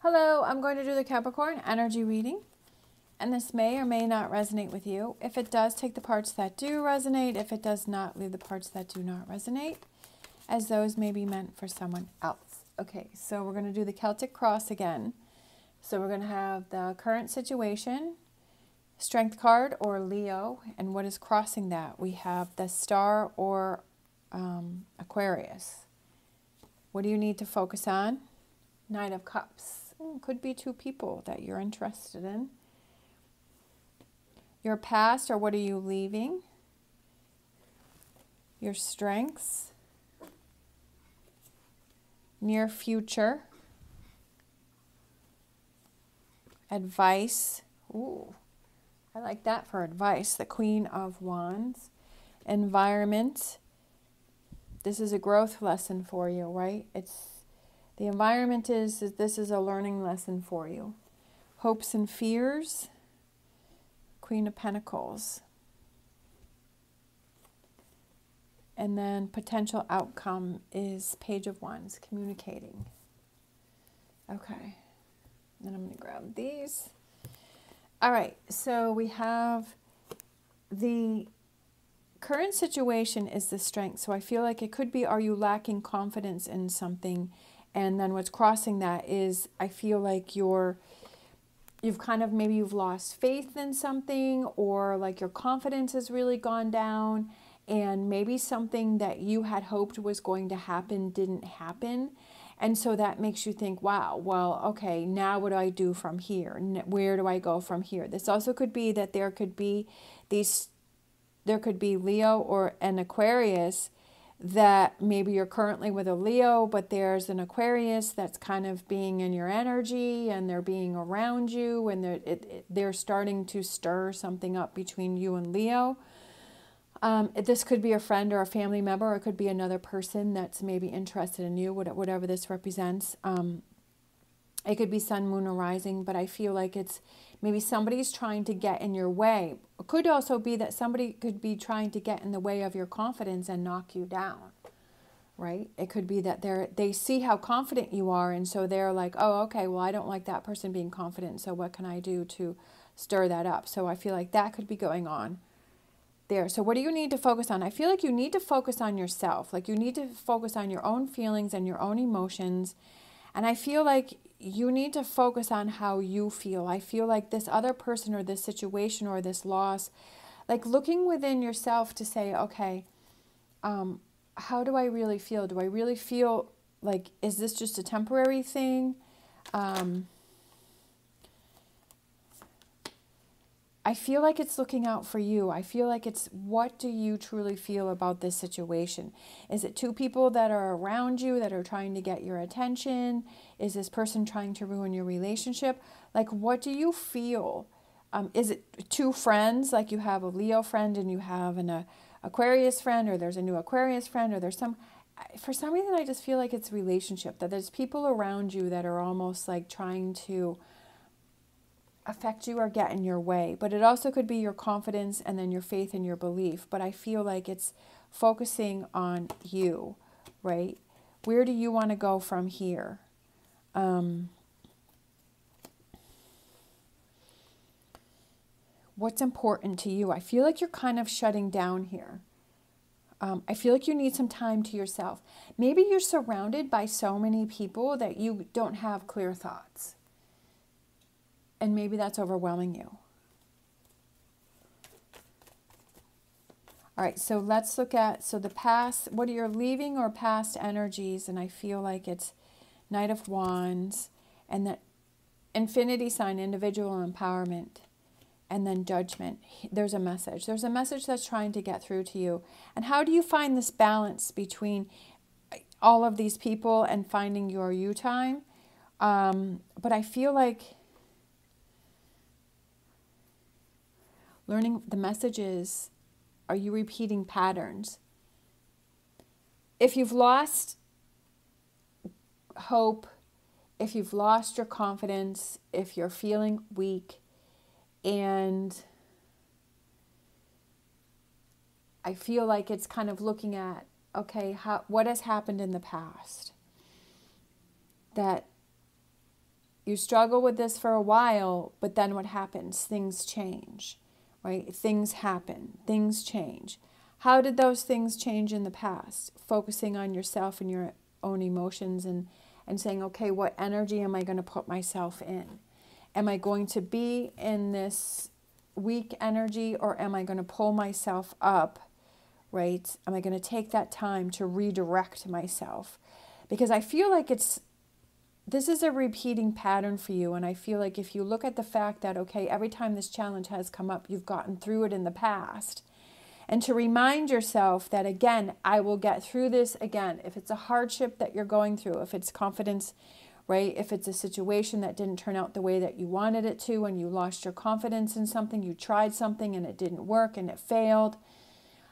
Hello, I'm going to do the Capricorn energy reading, and this may or may not resonate with you. If it does, take the parts that do resonate. If it does not, leave the parts that do not resonate, as those may be meant for someone else. Okay, so we're going to do the Celtic cross again. So we're going to have the current situation, Strength card, or Leo, and what is crossing that? We have the Star or Aquarius. What do you need to focus on? Knight of Cups. Could be two people that you're interested in. Your past, or what are you leaving? Your strengths. Near future. Advice. Ooh, I like that for advice. The Queen of Wands. Environment. This is a growth lesson for you, right? The environment this is a learning lesson for you. Hopes and fears. Queen of Pentacles. And then potential outcome is Page of Wands, communicating. Okay. Then I'm going to grab these. All right. So we have the current situation is the strength. So I feel like it could be, are you lacking confidence in something? And then what's crossing that is, I feel like you've kind of, maybe you've lost faith in something, or like your confidence has really gone down, and maybe something that you had hoped was going to happen didn't happen. And so that makes you think, wow, well, okay, now what do I do from here? Where do I go from here? This also could be that there could be Leo or an Aquarius, that maybe you're currently with a Leo, but there's an Aquarius that's kind of being in your energy, and they're being around you, and they're starting to stir something up between you and Leo. This could be a friend or a family member, or it could be another person that's maybe interested in you, whatever this represents. It could be sun, moon, or rising, but I feel like it's maybe somebody's trying to get in your way. It could also be that somebody could be trying to get in the way of your confidence and knock you down, right? It could be that they see how confident you are, and so they're like, oh, okay, well, I don't like that person being confident, so what can I do to stir that up? So I feel like that could be going on there. So what do you need to focus on? I feel like you need to focus on yourself. Like you need to focus on your own feelings and your own emotions. And I feel like you need to focus on how you feel. I feel like this other person or this situation or this loss, like looking within yourself to say, okay, how do I really feel? Do I really feel like, is this just a temporary thing? I feel like it's looking out for you. I feel like it's, what do you truly feel about this situation? Is it two people that are around you that are trying to get your attention? Is this person trying to ruin your relationship? Like, what do you feel? Is it two friends, like you have a Leo friend and you have an Aquarius friend, or there's a new Aquarius friend, or for some reason I just feel like it's relationship, that there's people around you that are almost like trying to affect you or get in your way. But it also could be your confidence and then your faith and your belief. But I feel like it's focusing on you, right? Where do you want to go from here? What's important to you? I feel like you're kind of shutting down here. I feel like you need some time to yourself. Maybe you're surrounded by so many people that you don't have clear thoughts. And maybe that's overwhelming you. All right, so let's look at, the past, what are your leaving or past energies? And I feel like it's Knight of Wands, and that infinity sign, individual empowerment, and then judgment. There's a message. There's a message that's trying to get through to you. And how do you find this balance between all of these people and finding your you time? But I feel like learning the messages, are you repeating patterns? If you've lost hope, if you've lost your confidence, if you're feeling weak, and I feel like it's kind of looking at, okay, what has happened in the past that You struggle with this for a while, but then what happens? Things change, right? Things happen, things change. How did those things change in the past? Focusing on yourself and your own emotions and saying, okay, what energy am I going to put myself in? Am I going to be in this weak energy, or am I going to pull myself up, right? Am I going to take that time to redirect myself? Because I feel like this is a repeating pattern for you. And I feel like if you look at the fact that, okay, every time this challenge has come up, you've gotten through it in the past. And to remind yourself that, again, I will get through this again. If it's a hardship that you're going through, if it's confidence, right? If it's a situation that didn't turn out the way that you wanted it to, and you lost your confidence in something, you tried something and it didn't work and it failed.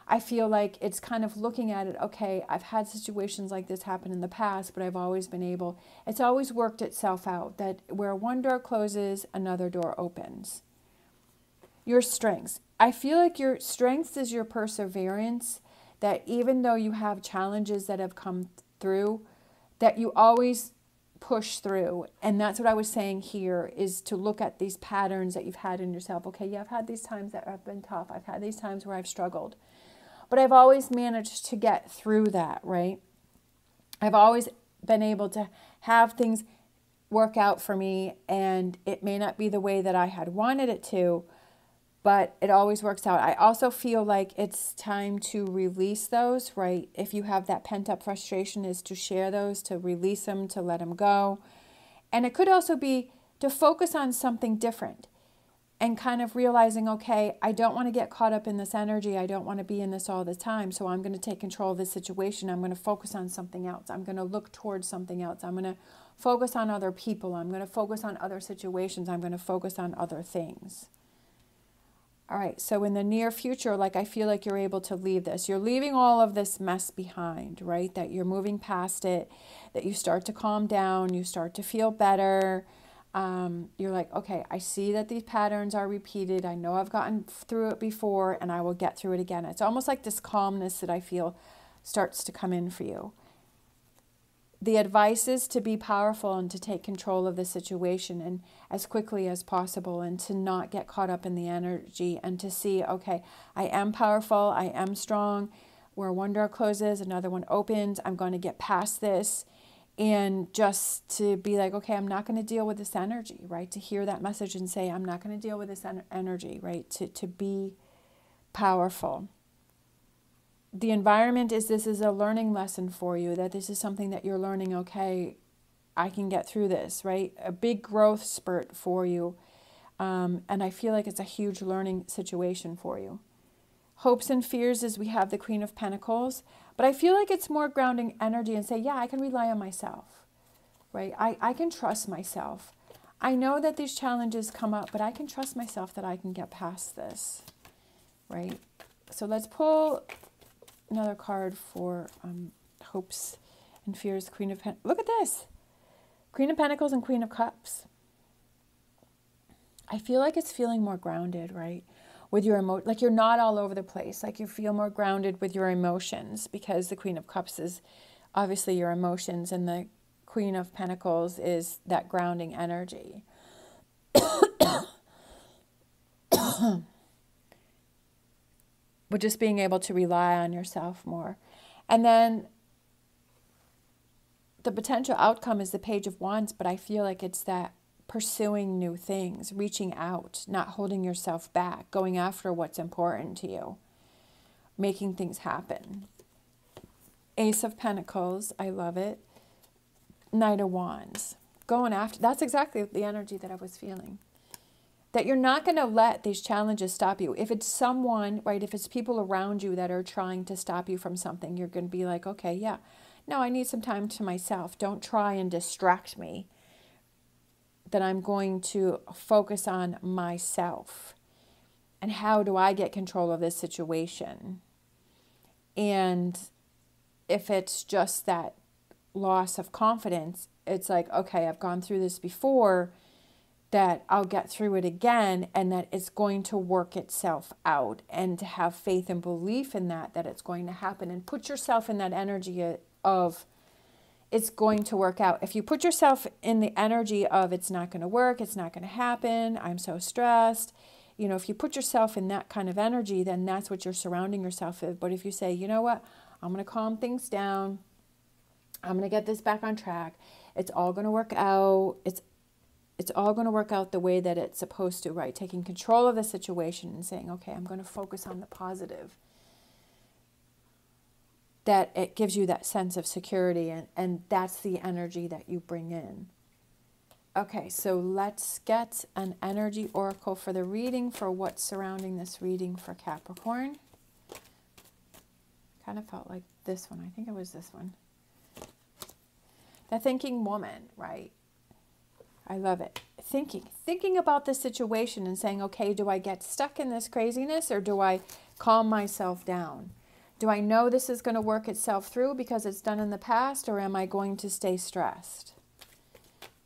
I feel like it's kind of looking at it, okay, I've had situations like this happen in the past, but I've always been able, it's always worked itself out, that where one door closes, another door opens. Your strengths. I feel like your strengths is your perseverance, that even though you have challenges that have come through, that you always push through. And that's what I was saying here, is to look at these patterns that you've had in yourself. Okay, yeah, I've had these times that have been tough. I've had these times where I've struggled. But I've always managed to get through that, right? I've always been able to have things work out for me, and it may not be the way that I had wanted it to, but it always works out. I also feel like it's time to release those, right? If you have that pent-up frustration, is to share those, to release them, to let them go. And it could also be to focus on something different and kind of realizing, okay, I don't want to get caught up in this energy. I don't want to be in this all the time. So I'm going to take control of this situation. I'm going to focus on something else. I'm going to look towards something else. I'm going to focus on other people. I'm going to focus on other situations. I'm going to focus on other things. All right, so in the near future, like, I feel like you're able to leave this. You're leaving all of this mess behind, right? That you're moving past it, that you start to calm down, you start to feel better. You're like, okay, I see that these patterns are repeated. I know I've gotten through it before, and I will get through it again. It's almost like this calmness that I feel starts to come in for you. The advice is to be powerful and to take control of the situation, and as quickly as possible, and to not get caught up in the energy, and to see, okay, I am powerful, I am strong. Where one door closes, another one opens. I'm going to get past this, and just to be like, okay, I'm not going to deal with this energy, right? To hear that message and say, I'm not going to deal with this energy, right? To be powerful. The environment is, this is a learning lesson for you, that this is something that you're learning, okay, I can get through this, right? A big growth spurt for you. And I feel like it's a huge learning situation for you. Hopes and fears is, we have the Queen of Pentacles, but I feel like it's more grounding energy and say, yeah, I can rely on myself, right? I can trust myself. I know that these challenges come up, but I can trust myself that I can get past this, right? So let's pull another card for hopes and fears. Queen of Pentacles. Look at this. Queen of Pentacles and Queen of Cups. I feel like it's feeling more grounded, right? With your like you're not all over the place. Like you feel more grounded with your emotions, because the Queen of Cups is obviously your emotions, and the Queen of Pentacles is that grounding energy. But just being able to rely on yourself more. And then the potential outcome is the Page of Wands, but I feel like it's that pursuing new things, reaching out, not holding yourself back, going after what's important to you, making things happen. Ace of Pentacles, I love it. Knight of Wands, going after, that's exactly the energy that I was feeling. That you're not going to let these challenges stop you. If it's someone, right, if it's people around you that are trying to stop you from something, you're going to be like, okay, yeah, no, I need some time to myself. Don't try and distract me. That I'm going to focus on myself. And how do I get control of this situation? And if it's just that loss of confidence, it's like, okay, I've gone through this before, that I'll get through it again, and that it's going to work itself out, and to have faith and belief in that it's going to happen, and put yourself in that energy of it's going to work out. If you put yourself in the energy of it's not going to work, it's not going to happen, I'm so stressed, you know, if you put yourself in that kind of energy, then that's what you're surrounding yourself with. But if you say, you know what, I'm going to calm things down, I'm going to get this back on track, it's all going to work out, it's all going to work out the way that it's supposed to, right? Taking control of the situation and saying, okay, I'm going to focus on the positive. That it gives you that sense of security, and that's the energy that you bring in. Okay, so let's get an energy oracle for the reading, for what's surrounding this reading for Capricorn. Kind of felt like this one. I think it was this one. The thinking woman, right? I love it. Thinking about the situation and saying, okay, do I get stuck in this craziness, or do I calm myself down? Do I know this is going to work itself through because it's done in the past, or am I going to stay stressed?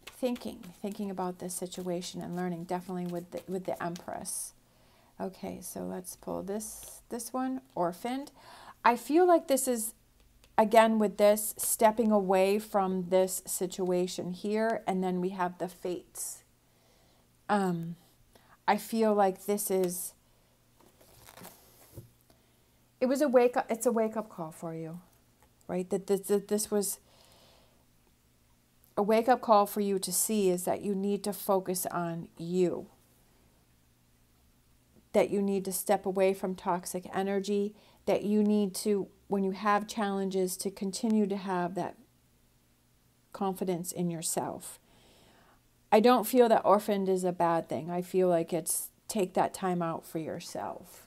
Thinking about this situation and learning, definitely with the Empress. Okay, so let's pull this one, Orphaned. I feel like this is, again, with this, stepping away from this situation here, and then we have the Fates. I feel like this is, it's a wake-up call for you, right? That this was a wake-up call for you to see is that you need to focus on you. That you need to step away from toxic energy. That you need to, when you have challenges, to continue to have that confidence in yourself. I don't feel that orphaned is a bad thing. I feel like it's take that time out for yourself.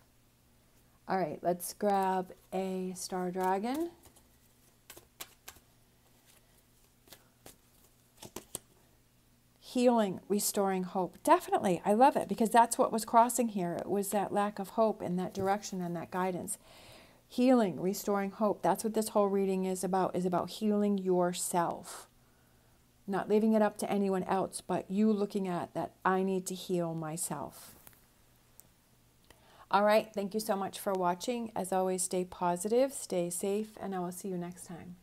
All right, let's grab a Star Dragon. Healing, restoring hope. Definitely, I love it, because that's what was crossing here. It was that lack of hope in that direction and that guidance. Healing, restoring hope. That's what this whole reading is about healing yourself. Not leaving it up to anyone else, but you looking at that, I need to heal myself. All right, thank you so much for watching. As always, stay positive, stay safe, and I will see you next time.